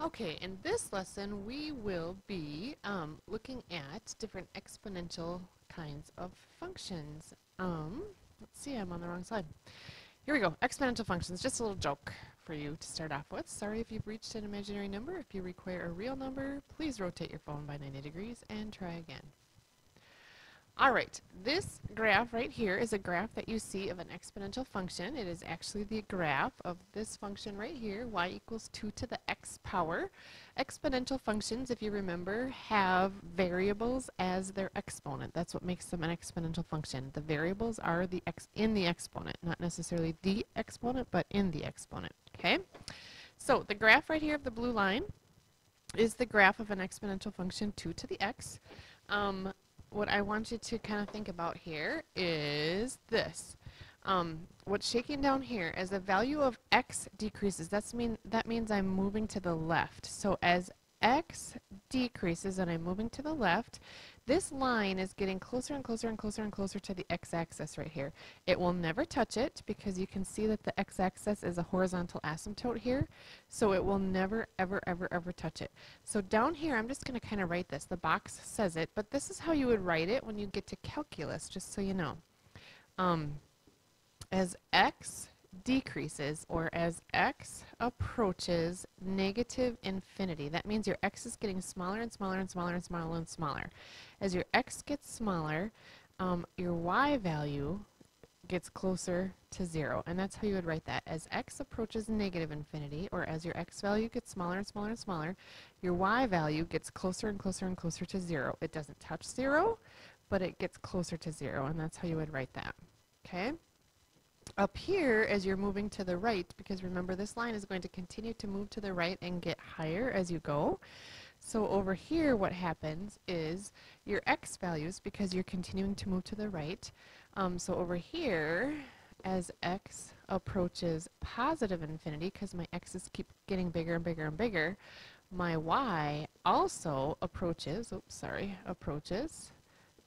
Okay, in this lesson we will be looking at different exponential kinds of functions. Let's see, I'm on the wrong slide. Here we go, exponential functions, just a little joke for you to start off with. Sorry if you've reached an imaginary number. If you require a real number, please rotate your phone by 90 degrees and try again. All right, this graph right here is a graph that you see of an exponential function. It is actually the graph of this function right here, y equals 2 to the x power. Exponential functions, if you remember, have variables as their exponent. That's what makes them an exponential function. The variables are the in the exponent, not necessarily the exponent, but in the exponent, okay? So the graph right here of the blue line is the graph of an exponential function 2 to the x. What I want you to kind of think about here is this. What's shaking down here as the value of x decreases, that means I'm moving to the left. So as x decreases and I'm moving to the left, this line is getting closer and closer and closer and closer to the x-axis right here. It will never touch it because you can see that the x-axis is a horizontal asymptote here, so it will never, ever, ever, ever touch it. So down here, I'm just going to kind of write this. The box says it, but this is how you would write it when you get to calculus, just so you know. As x decreases, or as x approaches negative infinity, that means your x is getting smaller and smaller and smaller and smaller and smaller. As your x gets smaller, your y value gets closer to 0, and that's how you would write that. As x approaches negative infinity, or as your x value gets smaller and smaller and smaller, your y value gets closer and closer and closer to 0. It doesn't touch 0, but it gets closer to 0, and that's how you would write that. Okay? Up here, as you're moving to the right, because remember this line is going to continue to move to the right and get higher as you go. So over here what happens is your x values, because you're continuing to move to the right, so over here as x approaches positive infinity, because my x's keep getting bigger and bigger and bigger, my y also approaches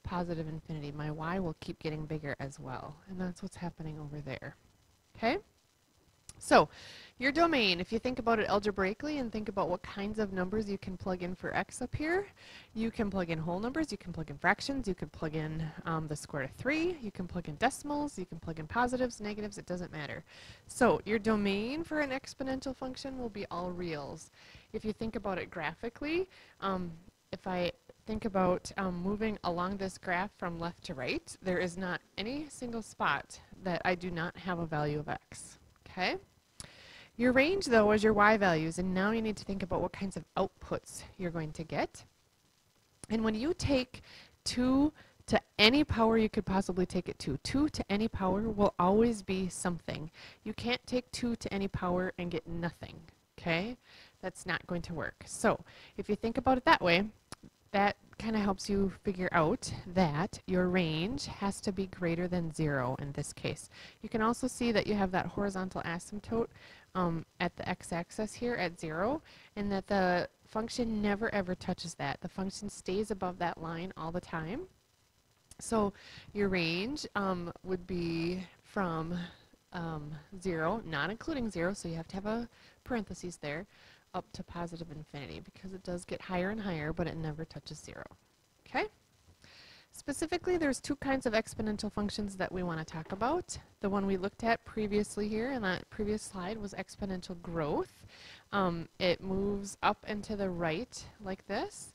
positive infinity. My y will keep getting bigger as well, and that's what's happening over there. Okay? So, your domain, if you think about it algebraically and think about what kinds of numbers you can plug in for x up here, you can plug in whole numbers, you can plug in fractions, you can plug in the square root of 3, you can plug in decimals, you can plug in positives, negatives, it doesn't matter. So, your domain for an exponential function will be all reals. If you think about it graphically, if I think about moving along this graph from left to right, there is not any single spot that I do not have a value of x. Okay? Your range, though, is your y values, and now you need to think about what kinds of outputs you're going to get. And when you take 2 to any power you could possibly take it to, 2 to any power will always be something. You can't take 2 to any power and get nothing. Okay? That's not going to work. So, if you think about it that way, that kind of helps you figure out that your range has to be greater than 0 in this case. You can also see that you have that horizontal asymptote at the x-axis here at 0, and that the function never ever touches that. The function stays above that line all the time. So your range would be from 0, not including 0, so you have to have a parentheses there, up to positive infinity, because it does get higher and higher, but it never touches 0. Okay? Specifically, there's 2 kinds of exponential functions that we want to talk about. The one we looked at previously here in that previous slide was exponential growth. It moves up and to the right like this.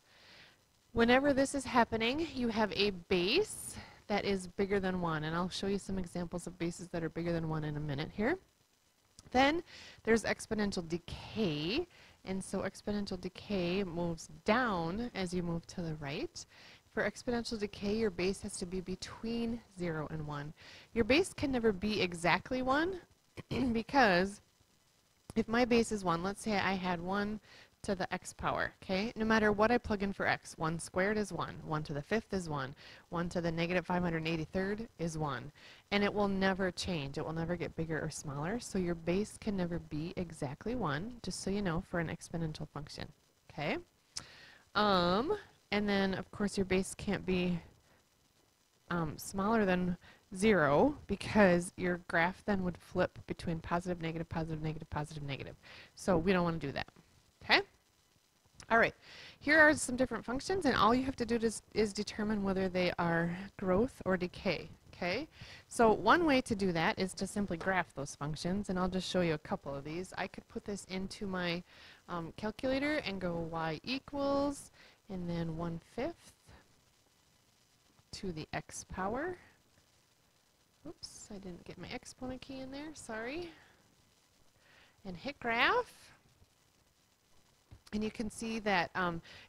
Whenever this is happening, you have a base that is bigger than 1, and I'll show you some examples of bases that are bigger than 1 in a minute here. Then there's exponential decay, and so exponential decay moves down as you move to the right. For exponential decay, your base has to be between 0 and 1. Your base can never be exactly 1 because if my base is 1, let's say I had 1 to the x power, okay? No matter what I plug in for x, 1 squared is 1, 1 to the 5th is 1, 1 to the negative 583rd is 1, and it will never change. It will never get bigger or smaller, so your base can never be exactly 1, just so you know, for an exponential function, okay? And then, of course, your base can't be smaller than 0, because your graph then would flip between positive, negative, positive, negative, positive, negative. So we don't want to do that, okay? All right, here are some different functions, and all you have to do is determine whether they are growth or decay. Okay, so one way to do that is to simply graph those functions, and I'll just show you a couple of these. I could put this into my calculator and go y equals, and then 1/5 to the x power. Oops, I didn't get my exponent key in there, sorry. And hit graph. And you can see that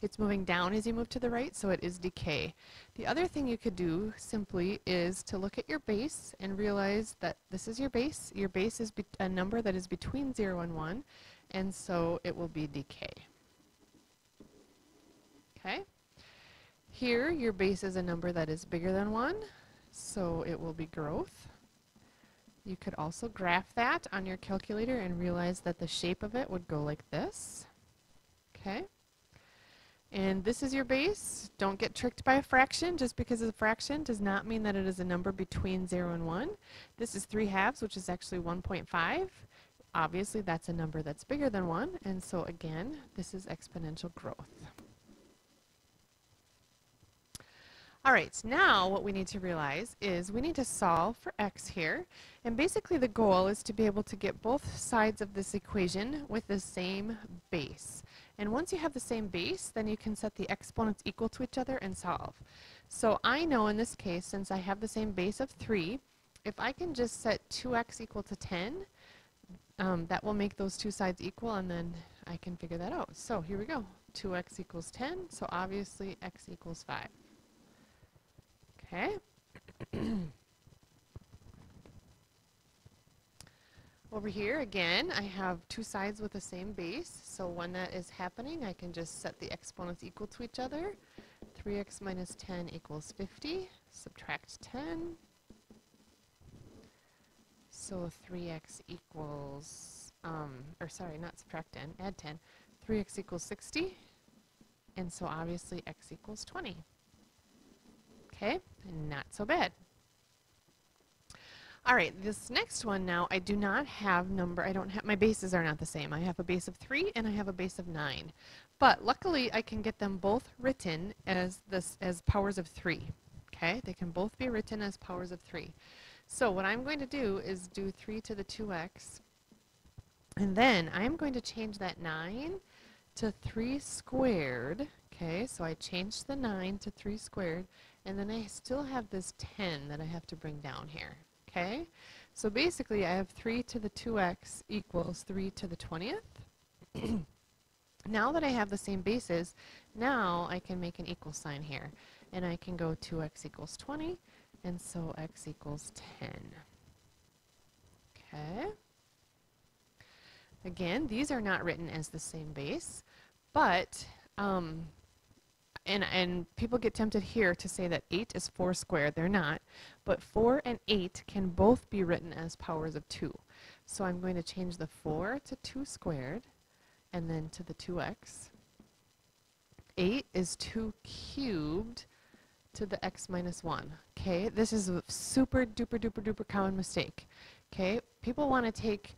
it's moving down as you move to the right, so it is decay. The other thing you could do simply is to look at your base and realize that this is your base. Your base is a number that is between 0 and 1, and so it will be decay. Okay? Here, your base is a number that is bigger than 1, so it will be growth. You could also graph that on your calculator and realize that the shape of it would go like this. Okay, and this is your base. Don't get tricked by a fraction. Just because it's a fraction does not mean that it is a number between 0 and 1. This is 3/2, which is actually 1.5. Obviously, that's a number that's bigger than 1, and so again, this is exponential growth. All right, now what we need to realize is we need to solve for x here, and basically the goal is to be able to get both sides of this equation with the same base. And once you have the same base, then you can set the exponents equal to each other and solve. So I know in this case, since I have the same base of 3, if I can just set 2x equal to 10, that will make those two sides equal, and then I can figure that out. So here we go. 2x equals 10, so obviously x equals 5. Okay. Over here, again, I have two sides with the same base. So when that is happening, I can just set the exponents equal to each other. 3x minus 10 equals 50. Subtract 10. So 3x equals, or sorry, not subtract 10, add 10. 3x equals 60. And so obviously x equals 20. Okay, not so bad. All right, this next one now, I do not have my bases are not the same. I have a base of 3 and I have a base of 9. But luckily, I can get them both written as powers of 3. Okay, they can both be written as powers of 3. So what I'm going to do is do 3 to the 2x, and then I'm going to change that 9 to 3 squared. Okay, so I changed the 9 to 3 squared, and then I still have this 10 that I have to bring down here. Okay, so basically I have 3 to the 2x equals 3 to the 20th. Now that I have the same bases, now I can make an equal sign here. And I can go 2x equals 20, and so x equals 10. Okay. Again, these are not written as the same base, but and people get tempted here to say that 8 is 4 squared. They're not. But 4 and 8 can both be written as powers of 2. So I'm going to change the 4 to 2 squared, and then to the 2x. 8 is 2 cubed to the x minus 1. Okay, this is a super duper duper duper common mistake. Okay, people want to take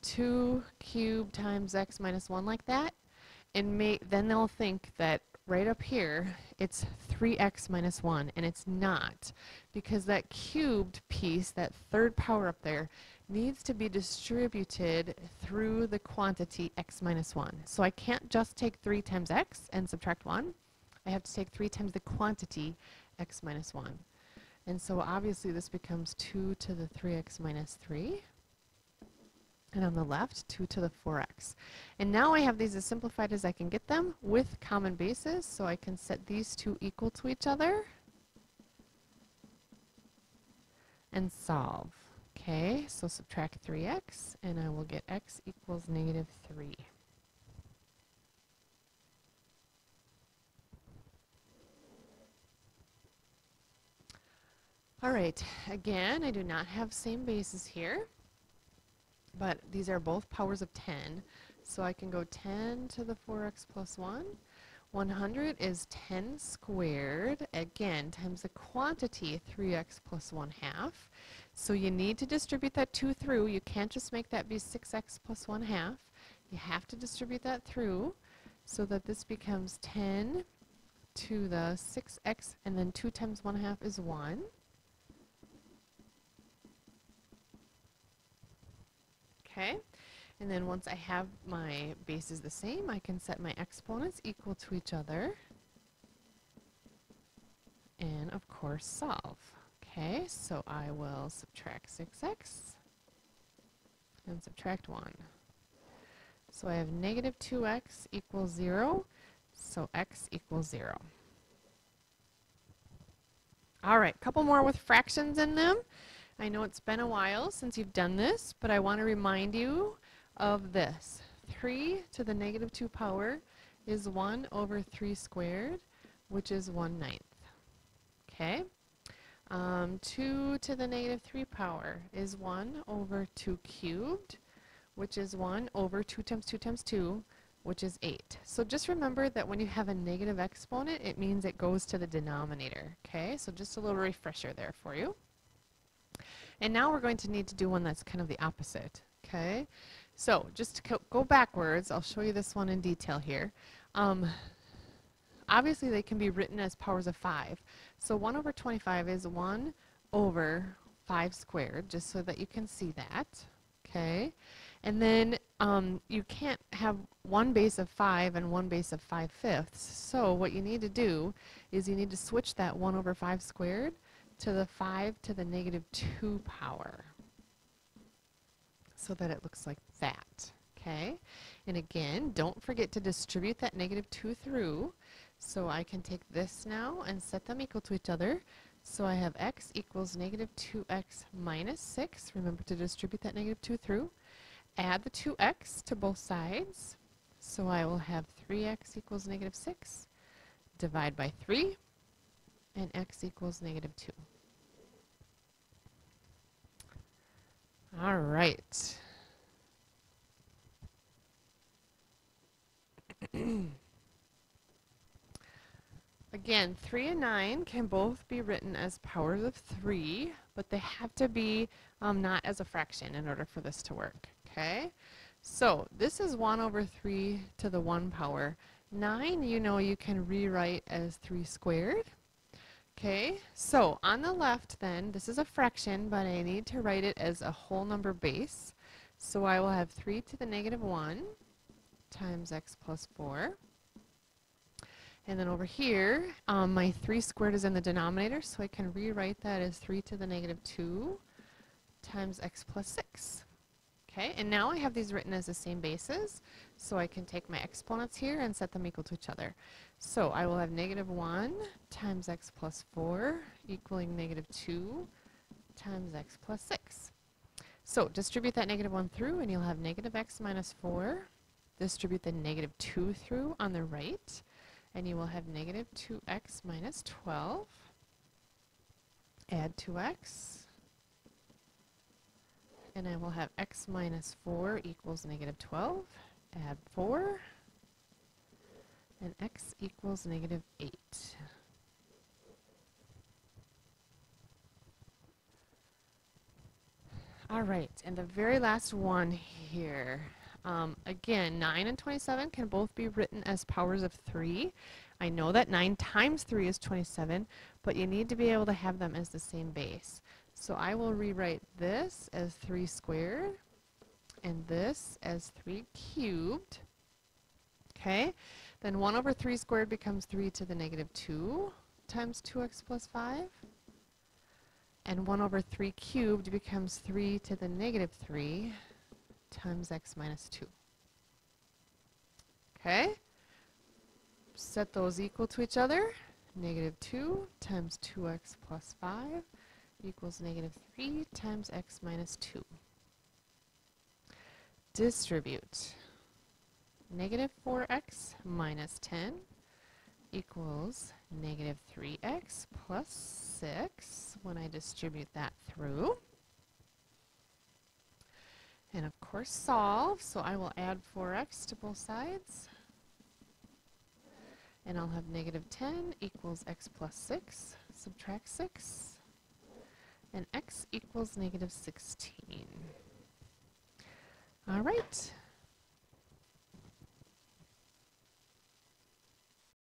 2 cubed times x minus 1 like that, and then they'll think that right up here, it's 3x minus 1, and it's not, because that cubed piece, that third power up there, needs to be distributed through the quantity x minus 1. So I can't just take 3 times x and subtract 1. I have to take 3 times the quantity x minus 1. And so obviously this becomes 2 to the 3x minus 3. And on the left, 2 to the 4x. And now I have these as simplified as I can get them with common bases, so I can set these two equal to each other and solve. Okay, so subtract 3x, and I will get x equals negative 3. All right, again, I do not have same bases here, but these are both powers of 10. So I can go 10 to the 4x plus 1. 100 is 10 squared, again, times the quantity 3x plus 1/2. So you need to distribute that 2 through. You can't just make that be 6x plus 1/2. You have to distribute that through. so that this becomes 10 to the 6x, and then 2 times 1/2 is 1. Okay, and then once I have my bases the same, I can set my exponents equal to each other, and of course solve. Okay, so I will subtract 6x and subtract 1. So I have negative 2x equals 0, so x equals 0. All right, couple more with fractions in them. I know it's been a while since you've done this, but I want to remind you of this. 3 to the negative 2 power is 1 over 3 squared, which is 1/9. Okay? 2 to the negative 3 power is 1 over 2 cubed, which is 1 over 2 times 2 times 2, which is 8. So just remember that when you have a negative exponent, it means it goes to the denominator. Okay? So just a little refresher there for you. And now we're going to need to do one that's kind of the opposite. Okay? So just to go backwards, I'll show you this one in detail here. Obviously, they can be written as powers of 5. So 1 over 25 is 1 over 5 squared, just so that you can see that. Okay? And then you can't have one base of 5 and one base of 5/5. So what you need to do is you need to switch that 1 over 5 squared to the 5 to the negative 2 power, so that it looks like that. Okay? And again, don't forget to distribute that negative 2 through. So I can take this now and set them equal to each other. So I have x equals negative 2x minus 6. Remember to distribute that negative 2 through. Add the 2x to both sides. So I will have 3x equals negative 6. Divide by 3. And x equals negative 2. All right. Again, 3 and 9 can both be written as powers of 3, but they have to be not as a fraction in order for this to work. Okay? So this is 1 over 3 to the 1 power. 9, you know, you can rewrite as 3 squared. Okay? So on the left then, this is a fraction, but I need to write it as a whole number base. So I will have 3 to the negative 1 times x plus 4. And then over here, my 3 squared is in the denominator, so I can rewrite that as 3 to the negative 2 times x plus 6. Okay, and now I have these written as the same bases, so I can take my exponents here and set them equal to each other. So I will have negative 1 times x plus 4 equaling negative 2 times x plus 6. So distribute that negative 1 through, and you'll have negative x minus 4. Distribute the negative 2 through on the right, and you will have negative 2x minus 12. Add 2x. And I will have x minus 4 equals negative 12. Add 4. And x equals negative 8. All right, and the very last one here. Again, 9 and 27 can both be written as powers of 3. I know that 9 times 3 is 27, but you need to be able to have them as the same base. So I will rewrite this as 3 squared and this as 3 cubed. Okay, then 1 over 3 squared becomes 3 to the negative 2 times 2x plus 5. And 1 over 3 cubed becomes 3 to the negative 3 times x minus 2. Okay? Set those equal to each other. Negative 2 times 2x plus 5 equals negative 3 times x minus 2. Distribute. Negative 4x minus 10 equals negative 3x plus 6 when I distribute that through. And of course solve, so I will add 4x to both sides. And I'll have negative 10 equals x plus 6, subtract 6, and x equals negative 16. All right,